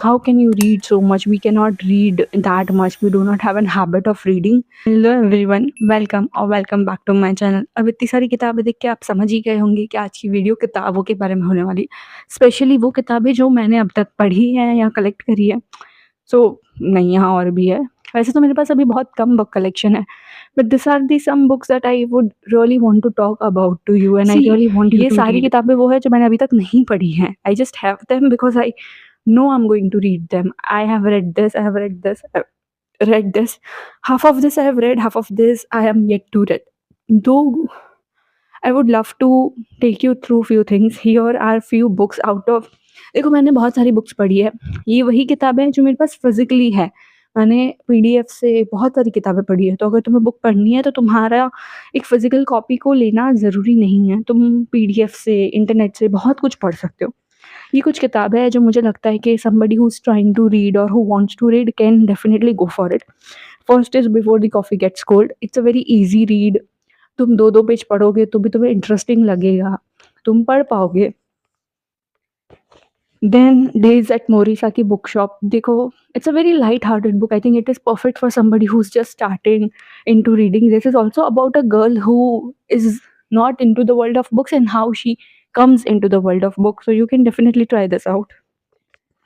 how can you read so much? We cannot read that much. We do not have a habit of reading. Hello everyone, welcome और welcome back to my channel. अब इतनी सारी किताबें देख के आप समझ ही गए होंगे कि आज की वीडियो किताबों के बारे में होने वाली, स्पेशली वो किताबें जो मैंने अब तक पढ़ी हैं या कलेक्ट करी है। सो नहीं, यहाँ और भी है। वैसे तो मेरे पास अभी बहुत कम बुक कलेक्शन है, but this are the some books that I would really want to talk about to you and I really want you ये टू सारी रीड। किताबें वो है जो मैंने अभी तक नहीं पढ़ी हैं। I just have them because I know I'm going to read them. I have read this, I have read this, I've read this. Half of this I have read, half of this I am yet to read. Though I would love to take you through few things. Here are few books out of, देखो मैंने बहुत सारी books पढ़ी है। ये वही किताबें हैं जो मेरे पास फिजिकली है। मैंने पीडीएफ से बहुत सारी किताबें पढ़ी है। तो अगर तुम्हें बुक पढ़नी है तो तुम्हारा एक फिजिकल कॉपी को लेना ज़रूरी नहीं है। तुम पीडीएफ से, इंटरनेट से बहुत कुछ पढ़ सकते हो। ये कुछ किताबें हैं जो मुझे लगता है कि somebody who's trying to read or who wants to read can definitely go for it. First is Before the Coffee Gets Cold. It's a very easy read. तुम 2-2 पेज पढ़ोगे तो भी तुम्हें इंटरेस्टिंग लगेगा, तुम पढ़ पाओगे। Then Days at Morisaki Bookshop. देखो, it's a very light-hearted book. I think it is perfect for somebody who's just starting into reading. This is also about a girl who is not into the world of books and how she comes into the world of books. So you can definitely try this out.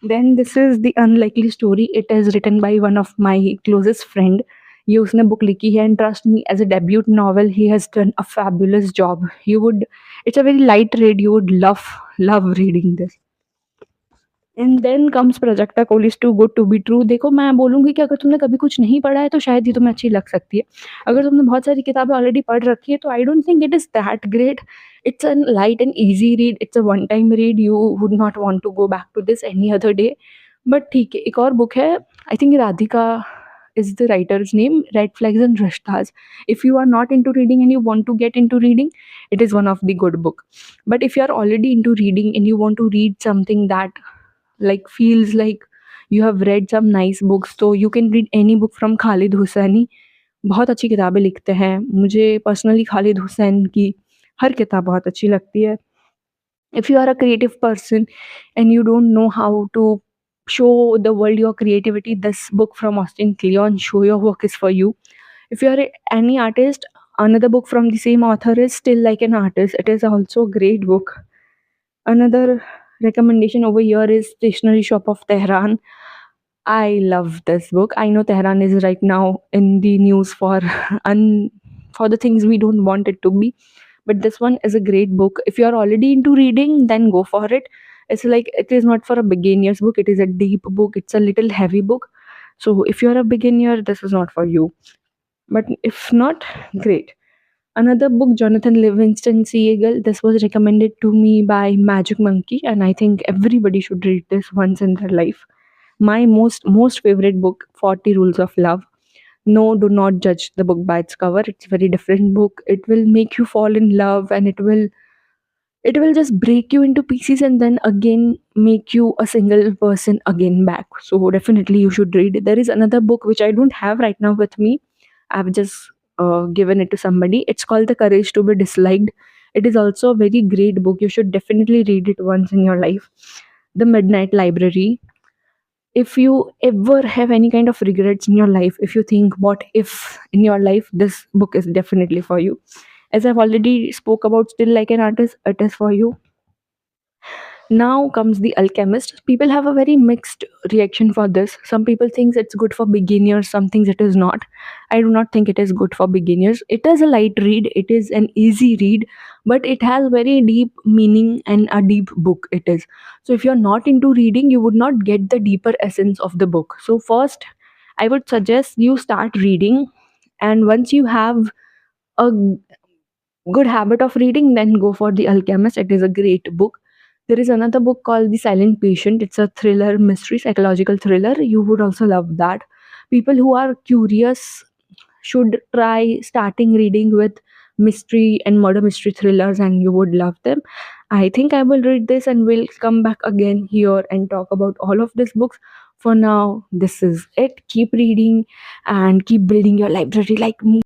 Then this is The Unlikely Story. It is written by one of my closest friend. ये उसने book लिखी है and trust me, as a debut novel, he has done a fabulous job. It's a very light read. You would love reading this. And then comes projecta coal is too good to be true. देखो, मैं बोलूँगी कि अगर तुमने कभी कुछ नहीं पढ़ा है तो शायद ये तुम्हें अच्छी लग सकती है। अगर तुमने बहुत सारी किताबें ऑलरेडी पढ़ रखी है तो I don't think it is that great. It's a light and easy read, it's a one time read, you would not want to go back to this any other day. But ठीक है, एक और book है, I think Radhika is the writer's name, Red Flags and Rishtas. If you are not into reading and you want to get into reading, it is one of the good book. But if you are already into reading and you want to read something that like feels like you have read some nice books, so you can read any book from Khalid Hosseini. बहुत अच्छी किताबें लिखते हैं। मुझे personally Khalid Hussain की हर किताब बहुत अच्छी लगती है। If you are a creative person and you don't know how to show the world your creativity, this book from Austin Kleon, Show Your Work, is for you. If you are any artist, another book from the same author is Still Like an Artist. It is also a great book. Another recommendation over here is Stationery Shop of Tehran. I love this book. I know Tehran is right now in the news for for the things we don't want it to be, but this one is a great book. If you are already into reading, then go for it. It's like, it is not for a beginner's book. It is a deep book. It's a little heavy book. So if you are a beginner, this is not for you. But if not, great. Another book, Jonathan Livingston Seagull. This was recommended to me by Magic Monkey, and I think everybody should read this once in their life. My most favorite book, 40 Rules of Love. No, do not judge the book by its cover. It's a very different book. It will make you fall in love, and it will just break you into pieces and then again make you a single person again back. So definitely you should read it. There is another book which I don't have right now with me. I've just given it to somebody. It's called The Courage to Be Disliked. It is also a very great book. You should definitely read it once in your life. The Midnight Library. If you ever have any kind of regrets in your life, if you think what if in your life, this book is definitely for you. As I've already spoke about Still Like an Artist, it is for you. Now comes The Alchemist. People have a very mixed reaction for this. Some people think it's good for beginners, some things it is not. I do not think it is good for beginners. It is a light read, it is an easy read, but it has very deep meaning and a deep book it is. So if you're not into reading, you would not get the deeper essence of the book. So first, I would suggest you start reading, and once you have a good habit of reading, then go for The Alchemist. It is a great book. There is another book called The Silent Patient. It's a thriller, mystery, psychological thriller. You would also love that. People who are curious should try starting reading with mystery and murder mystery thrillers, and you would love them. I think I will read this and we'll come back again here and talk about all of these books. For now, this is it. Keep reading and keep building your library like me.